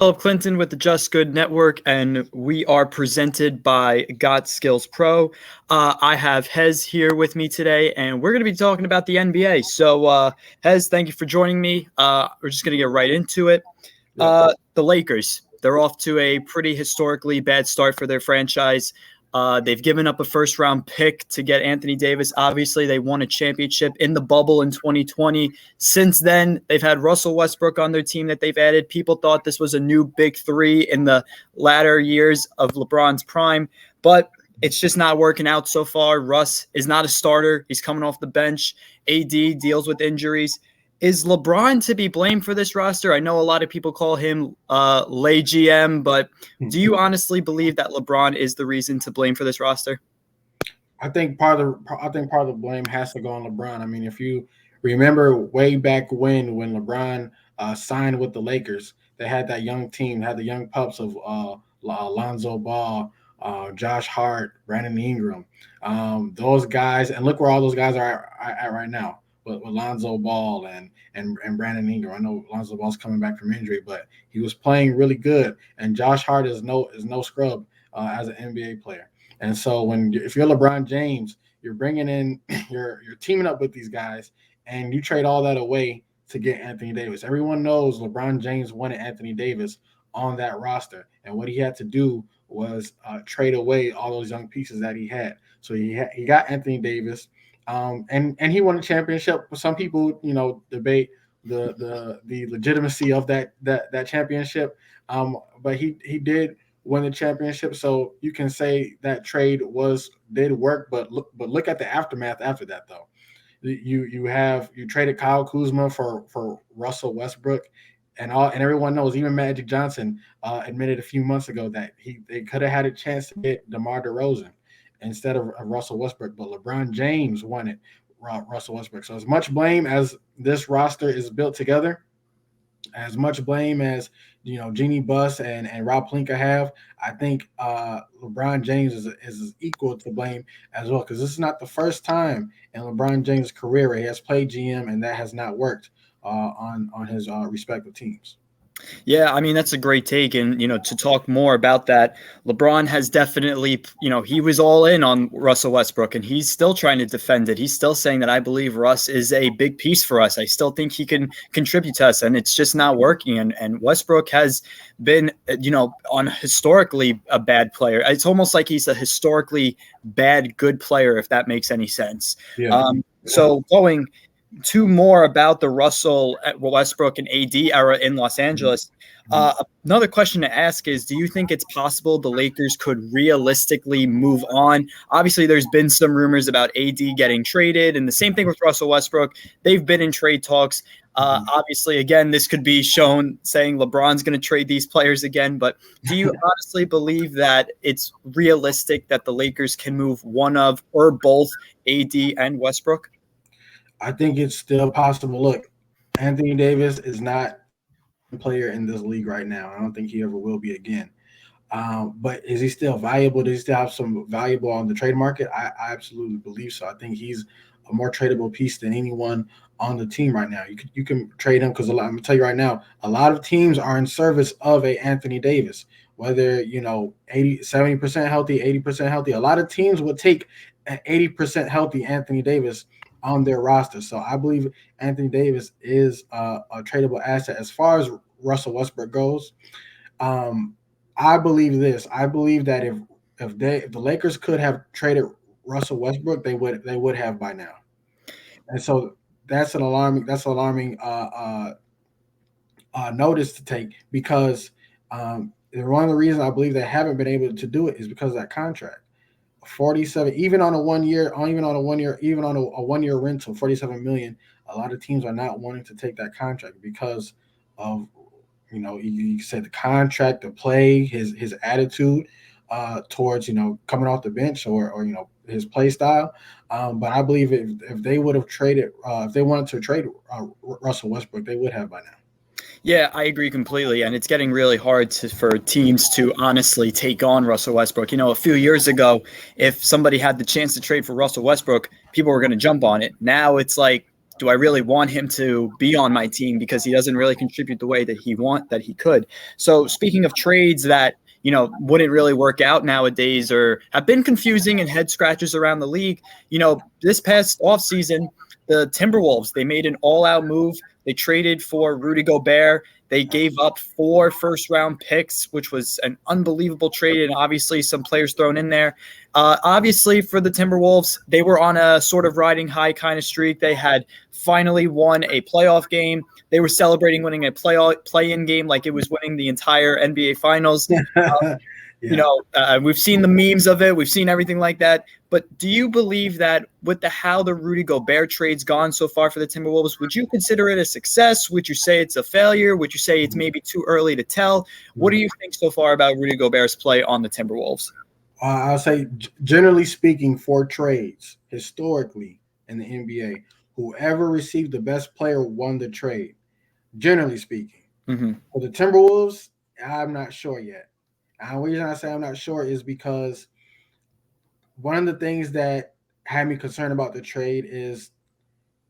Philip Clinton with the Just Good Network, and we are presented by Got Skills Pro. I have Hez here with me today, and we're going to be talking about the NBA. So, Hez, thank you for joining me. We're just going to get right into it. The Lakers, they're off to a pretty historically bad start for their franchise. They've given up a first-round pick to get Anthony Davis. Obviously, they won a championship in the bubble in 2020. Since then, they've had Russell Westbrook on their team that they've added. People thought this was a new big three in the latter years of LeBron's prime, but it's just not working out so far. Russ is not a starter. He's coming off the bench. AD deals with injuries. Is LeBron to be blamed for this roster? I know a lot of people call him lay GM, but do you honestly believe that LeBron is the reason to blame for this roster? I think part of the blame has to go on LeBron. I mean, if you remember way back when LeBron signed with the Lakers, they had that young team, had the young pups of Lonzo Ball, Josh Hart, Brandon Ingram, those guys, and look where all those guys are at right now. With Lonzo Ball and Brandon Ingram. I know Lonzo Ball's coming back from injury, but he was playing really good. And Josh Hart is no scrub as an NBA player. And so if you're LeBron James, you're bringing in, you're teaming up with these guys, and you trade all that away to get Anthony Davis. Everyone knows LeBron James wanted Anthony Davis on that roster, and what he had to do was trade away all those young pieces that he had. So he got Anthony Davis. And he won a championship. Some people, debate the legitimacy of that championship. But he did win the championship, so you can say that trade did work. But look at the aftermath after that, though. You traded Kyle Kuzma for Russell Westbrook, and everyone knows, even Magic Johnson admitted a few months ago that they could have had a chance to get DeMar DeRozan instead of Russell Westbrook, but LeBron James wanted Russell Westbrook. So as much blame as this roster is built together, as much blame as Jeanie Buss and Rob Pelinka have, I think LeBron James is equal to blame as well, because this is not the first time in LeBron James' career where he has played GM and that has not worked on his respective teams. Yeah, I mean, that's a great take. And, to talk more about that, LeBron has definitely, he was all in on Russell Westbrook, and he's still trying to defend it. He's still saying that I believe Russ is a big piece for us. I still think he can contribute to us, and it's just not working. And Westbrook has been, on historically a bad player. It's almost like he's a historically bad, good player, if that makes any sense. Yeah. So going two more about the Russell Westbrook and AD era in Los Angeles. Another question to ask is, do you think it's possible the Lakers could realistically move on? Obviously, there's been some rumors about AD getting traded, and the same thing with Russell Westbrook. They've been in trade talks. Obviously, again, this could be shown saying LeBron's going to trade these players again, but do you honestly believe that it's realistic that the Lakers can move one of or both AD and Westbrook? I think it's still possible. Look, Anthony Davis is not a player in this league right now. I don't think he ever will be again. But is he still valuable? Does he still have some valuable on the trade market? I absolutely believe so. I think he's a more tradable piece than anyone on the team right now. You can trade him because I'm going to tell you right now, a lot of teams are in service of a Anthony Davis, whether, 70% healthy, 80% healthy. A lot of teams would take an 80% healthy Anthony Davis on their roster. So I believe Anthony Davis is a tradable asset. As far as Russell Westbrook goes, I believe this. I believe that if the Lakers could have traded Russell Westbrook, they would have by now. And so that's an alarming notice to take, because one of the reasons I believe they haven't been able to do it is because of that contract. 47, even on a 1 year, even on a 1 year, even on a 1 year rental, 47 million. A lot of teams are not wanting to take that contract because of, you said the contract, the play, his attitude towards, coming off the bench or his play style. But I believe if they would have traded, if they wanted to trade Russell Westbrook, they would have by now. Yeah, I agree completely. And it's getting really hard for teams to honestly take on Russell Westbrook. A few years ago, if somebody had the chance to trade for Russell Westbrook, people were going to jump on it. Now it's like do I really want him to be on my team because he doesn't really contribute the way that he could. So speaking of trades that, wouldn't really work out nowadays or have been confusing and head scratchers around the league, this past offseason, the Timberwolves, they made an all-out move. They traded for Rudy Gobert. They gave up 4 first-round picks, which was an unbelievable trade, and obviously some players thrown in there. Obviously, for the Timberwolves, they were on a sort of riding high kind of streak. They had finally won a playoff game. They were celebrating winning a play-in game like it was winning the entire NBA Finals. We've seen the memes of it. We've seen everything like that. But do you believe that with how the Rudy Gobert trade's gone so far for the Timberwolves, would you consider it a success? Would you say it's a failure? Would you say it's maybe too early to tell? What do you think so far about Rudy Gobert's play on the Timberwolves? I'll say, generally speaking, for trades, historically in the NBA, whoever received the best player won the trade, generally speaking. Mm-hmm. For the Timberwolves, I'm not sure yet. And the reason I say I'm not sure is because one of the things that had me concerned about the trade is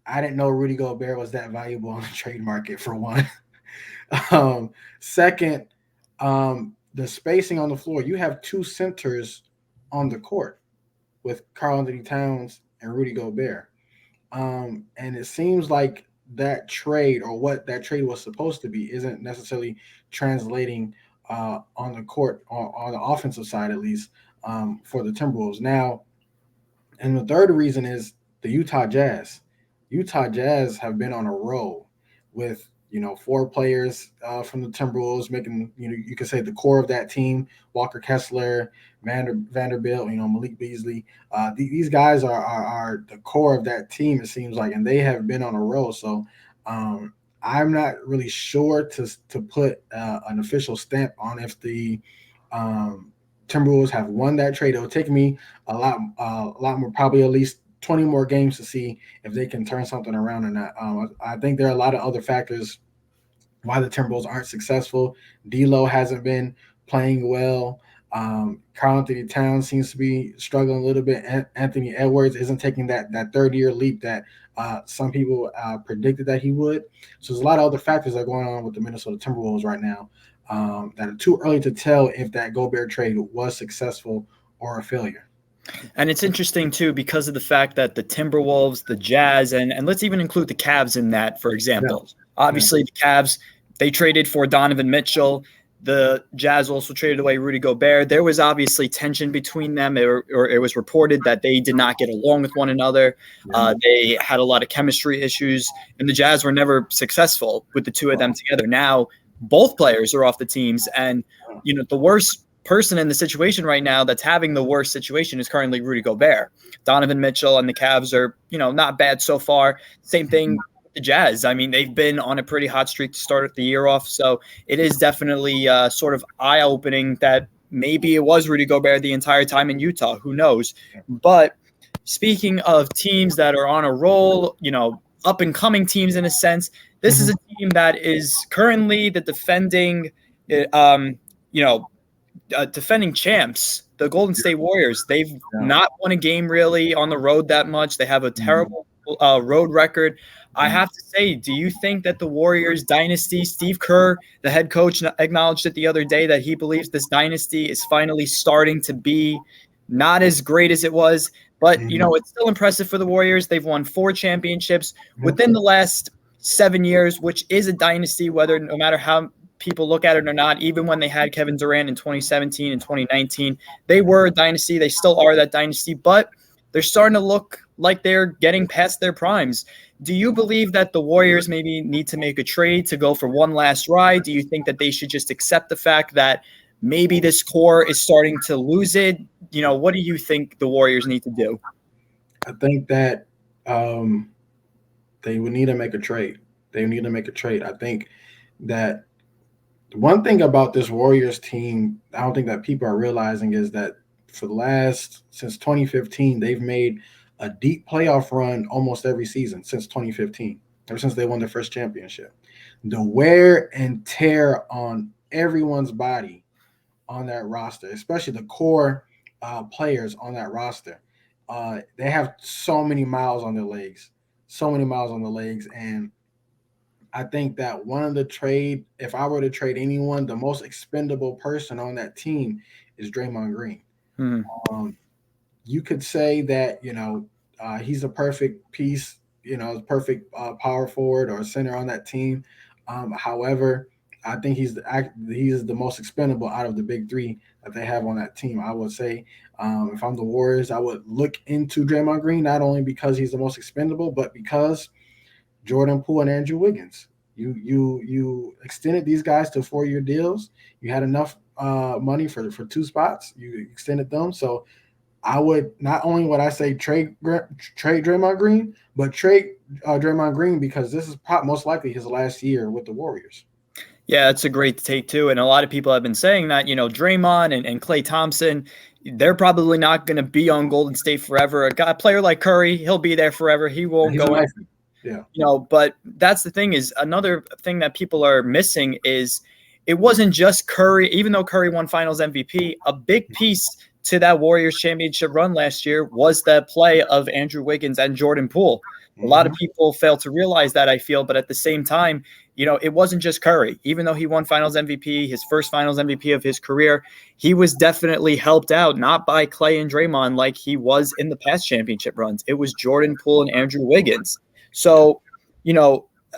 I didn't know Rudy Gobert was that valuable on the trade market, for one. Second, the spacing on the floor. You have 2 centers on the court with Karl-Anthony Towns and Rudy Gobert. And it seems like that trade, or what that trade was supposed to be, isn't necessarily translating on the court, on the offensive side at least, for the Timberwolves. Now, and the third reason is the Utah Jazz. Utah Jazz have been on a roll with 4 players from the Timberwolves making, you could say the core of that team: Walker Kessler, Vanderbilt, Malik Beasley. These guys are the core of that team, it seems like, and they have been on a roll. So I'm not really sure to put an official stamp on if the Timberwolves have won that trade. It'll take me a lot more, probably at least 20 more games to see if they can turn something around or not. I think there are a lot of other factors why the Timberwolves aren't successful. D'Lo hasn't been playing well. Karl-Anthony Towns seems to be struggling a little bit. Anthony Edwards isn't taking that third-year leap that some people predicted that he would. So there's a lot of other factors that are going on with the Minnesota Timberwolves right now that are too early to tell if that Gobert trade was successful or a failure. And it's interesting, too, because of the fact that the Timberwolves, the Jazz, and let's even include the Cavs in that, for example. Yeah. Obviously, the Cavs, they traded for Donovan Mitchell. The Jazz also traded away Rudy Gobert. There was obviously tension between them, or it was reported that they did not get along with one another. They had a lot of chemistry issues, and the Jazz were never successful with the two of them together. Now, both players are off the teams, and the worst person in the situation right now that's having the worst situation is currently Rudy Gobert. Donovan Mitchell and the Cavs are, not bad so far. Same thing with the Jazz. I mean, they've been on a pretty hot streak to start the year off. So it is definitely sort of eye-opening that maybe it was Rudy Gobert the entire time in Utah. Who knows? But speaking of teams that are on a roll, up-and-coming teams in a sense, this is a team that is currently the defending defending champs, the Golden State Warriors. They've not won a game really on the road that much. They have a terrible road record. I have to say, do you think that the Warriors dynasty, Steve Kerr, the head coach, acknowledged it the other day that he believes this dynasty is finally starting to be not as great as it was, but it's still impressive for the Warriors. They've won 4 championships within the last 7 years, which is a dynasty, no matter how people look at it or not. Even when they had Kevin Durant in 2017 and 2019, they were a dynasty. They still are that dynasty, but they're starting to look like they're getting past their primes. Do you believe that the Warriors maybe need to make a trade to go for one last ride? Do you think that they should just accept the fact that maybe this core is starting to lose it? What do you think the Warriors need to do? I think that they would need to make a trade. I think that one thing about this Warriors team, I don't think that people are realizing, is that since 2015, they've made a deep playoff run almost every season since 2015, ever since they won their first championship. The wear and tear on everyone's body on that roster, especially the core players on that roster, they have so many miles on their legs. so many miles on the legs. And I think that if I were to trade anyone, the most expendable person on that team is Draymond Green. Hmm. Um, you could say that, he's a perfect piece, perfect power forward or center on that team. However, I think he's the most expendable out of the big three that they have on that team. I would say, if I'm the Warriors, I would look into Draymond Green, not only because he's the most expendable, but because Jordan Poole and Andrew Wiggins. You extended these guys to 4-year deals. You had enough money for 2 spots. You extended them, so I would not only would I say trade Draymond Green, but trade Draymond Green because this is most likely his last year with the Warriors. Yeah, that's a great take too. And a lot of people have been saying that, Draymond and Klay Thompson, they're probably not going to be on Golden State forever. A player like Curry, he'll be there forever. He won't He's go in. Yeah. But that's the thing is another thing that people are missing is it wasn't just Curry, even though Curry won finals MVP, a big piece to that Warriors championship run last year was the play of Andrew Wiggins and Jordan Poole. A lot of people fail to realize that, I feel, but at the same time, it wasn't just Curry. Even though he won finals MVP, his first finals MVP of his career, he was definitely helped out, not by Klay and Draymond like he was in the past championship runs. It was Jordan Poole and Andrew Wiggins. So,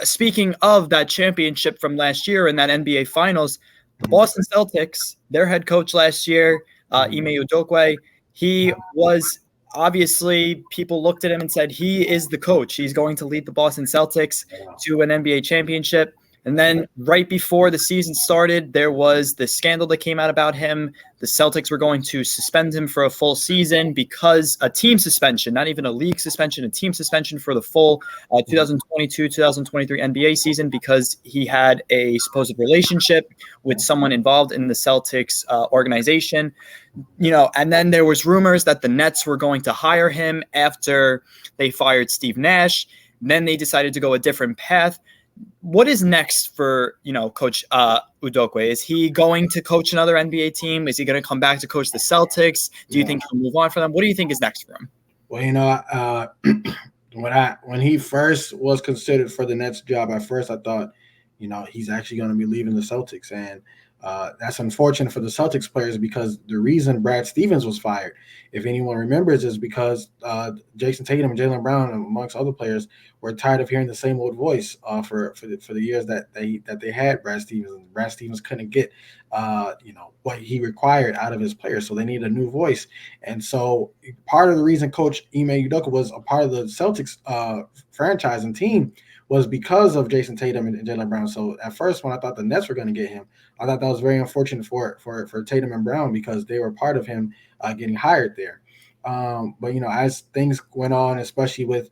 speaking of that championship from last year and that NBA Finals, the Boston Celtics, their head coach last year, Ime Udoka, he was obviously, people looked at him and said, he is the coach. He's going to lead the Boston Celtics to an NBA championship. And then right before the season started, there was the scandal that came out about him. The Celtics were going to suspend him for a full season because a team suspension, not even a league suspension, a team suspension for the full 2022-2023 NBA season because he had a supposed relationship with someone involved in the Celtics organization. And then there was rumors that the Nets were going to hire him after they fired Steve Nash. Then they decided to go a different path. What is next for, Coach Udoka? Is he going to coach another NBA team? Is he going to come back to coach the Celtics? Do you think he'll move on for them? What do you think is next for him? Well, when he first was considered for the Nets job, at first I thought, he's actually going to be leaving the Celtics. And that's unfortunate for the Celtics players because the reason Brad Stevens was fired, if anyone remembers, is because Jason Tatum and Jaylen Brown, amongst other players, were tired of hearing the same old voice for the years that they had Brad Stevens. And Brad Stevens couldn't get what he required out of his players, so they needed a new voice. And so part of the reason Coach Ime Udoka was a part of the Celtics franchise and team was because of Jason Tatum and Jaylen Brown. So at first, when I thought the Nets were going to get him, I thought that was very unfortunate for Tatum and Brown because they were part of him getting hired there. But as things went on, especially with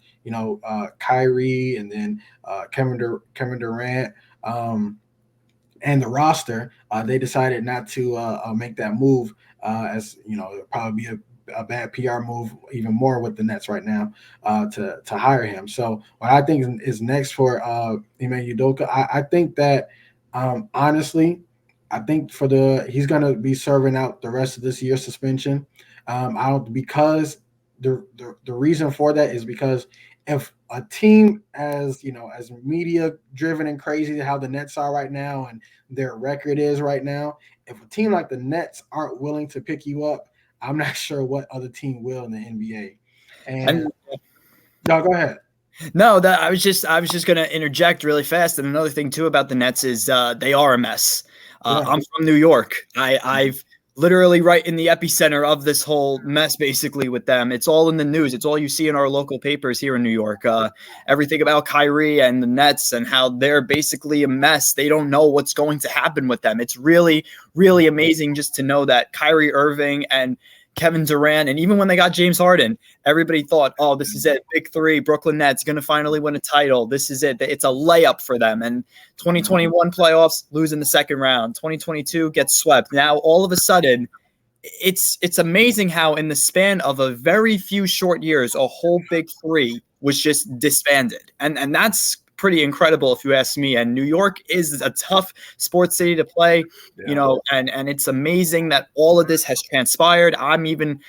Kyrie and then Kevin Durant and the roster, they decided not to make that move. As it'd probably be a bad PR move, even more with the Nets right now, to hire him. So what I think is next for Ime Udoka, I think that honestly, I think he's going to be serving out the rest of this year's suspension. Because the reason for that is because if a team as media driven and crazy how the Nets are right now and their record is right now, if a team like the Nets aren't willing to pick you up, I'm not sure what other team will in the NBA. And no, go ahead. No, that I was just going to interject really fast. And another thing too about the Nets is they are a mess. I'm from New York. I've literally right in the epicenter of this whole mess, basically, with them. It's all in the news. It's all you see in our local papers here in New York. Everything about Kyrie and the Nets and how they're basically a mess. They don't know what's going to happen with them. It's really, really amazing just to know that Kyrie Irving and Kevin Durant, and even when they got James Harden, everybody thought, oh, this is it. Big three, Brooklyn Nets going to finally win a title. This is it. It's a layup for them. And 2021 playoffs, lose in the second round. 2022 gets swept. Now, all of a sudden, it's amazing how in the span of a very few short years, a whole big three was just disbanded. And that's pretty incredible if you ask me. And New York is a tough sports city to play, and it's amazing that all of this has transpired. I'm even,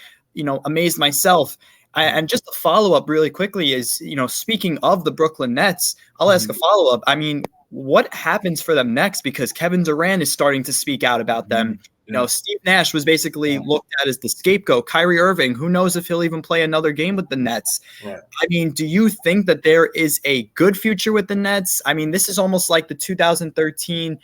amazed myself. And just a follow up really quickly is, speaking of the Brooklyn Nets, I'll ask a follow up. I mean, what happens for them next? Because Kevin Durant is starting to speak out about them. Steve Nash was basically looked at as the scapegoat. Kyrie Irving, who knows if he'll even play another game with the Nets? Right. I mean, do you think that there is a good future with the Nets? I mean, this is almost like the 2013,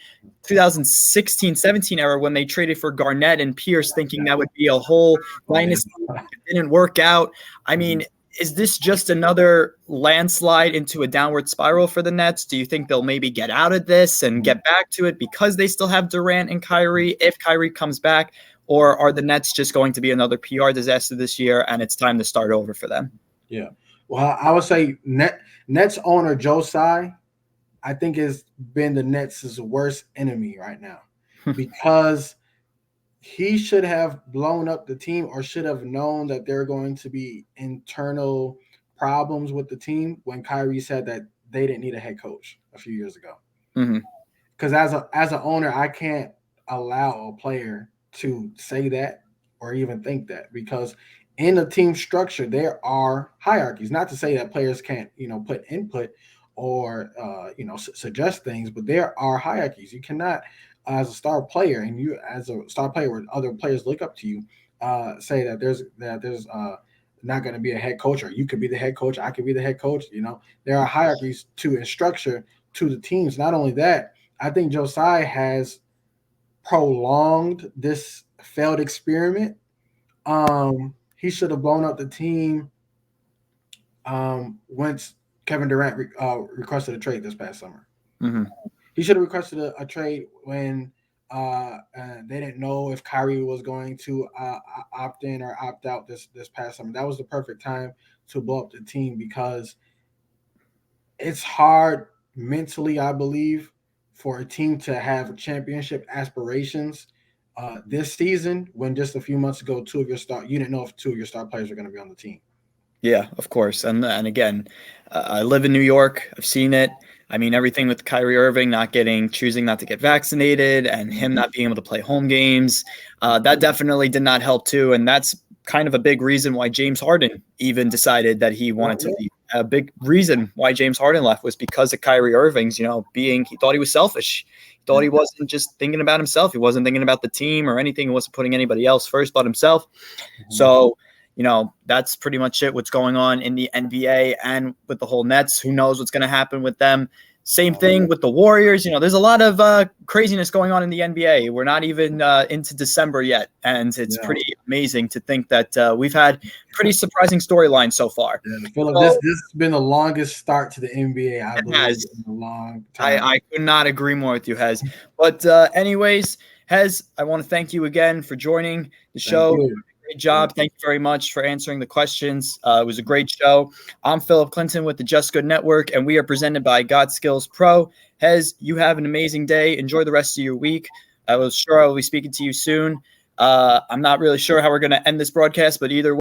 2016, 17 era when they traded for Garnett and Pierce, thinking that would be a whole dynasty. It didn't work out. I mean, is this just another landslide into a downward spiral for the Nets? Do you think they'll maybe get out of this and get back to it because they still have Durant and Kyrie if Kyrie comes back? Or are the Nets just going to be another PR disaster this year and it's time to start over for them? Yeah. Well, I would say Nets owner Joe Tsai, I think, has been the Nets' worst enemy right now because he should have blown up the team or should have known that there are going to be internal problems with the team when Kyrie said that they didn't need a head coach a few years ago. Because as an owner, I can't allow a player to say that or even think that, because in a team structure, there are hierarchies. Not to say that players can't, put input or, suggest things, but there are hierarchies. You cannot, as a star player, and you as a star player where other players look up to you, say that there's not going to be a head coach, or you could be the head coach, I could be the head coach. There are hierarchies to and structure to the teams. Not only that, I think Joe Tsai has prolonged this failed experiment. He should have blown up the team once Kevin Durant requested a trade this past summer. He should have requested a trade when they didn't know if Kyrie was going to opt in or opt out this past summer. That was the perfect time to blow up the team, because it's hard mentally, I believe, for a team to have championship aspirations this season when just a few months ago, you didn't know if two of your star players were going to be on the team. Yeah, of course. And again, I live in New York. I've seen it. I mean, everything with Kyrie Irving choosing not to get vaccinated and him not being able to play home games, that definitely did not help too. And that's kind of a big reason why James Harden even decided that he wanted to leave. A big reason why James Harden left was because of Kyrie Irving's, he thought he was selfish. He thought he wasn't just thinking about himself. He wasn't thinking about the team or anything. He wasn't putting anybody else first but himself. So, that's pretty much it, what's going on in the NBA and with the whole Nets. Who knows what's going to happen with them? Same thing with the Warriors. There's a lot of craziness going on in the NBA. We're not even into December yet, and it's pretty amazing to think that we've had pretty surprising storylines so far. Yeah, Philip, this has been the longest start to the NBA, I believe, in a long time. I could not agree more with you, Hez. But anyways, Hez, I want to thank you again for joining the show. Great job. Thank you very much for answering the questions. It was a great show. I'm Philip Clinton with the Just Good Network, and we are presented by Got Skills Pro. Hez, you have an amazing day. Enjoy the rest of your week. I will be speaking to you soon. I'm not really sure how we're going to end this broadcast, but either way.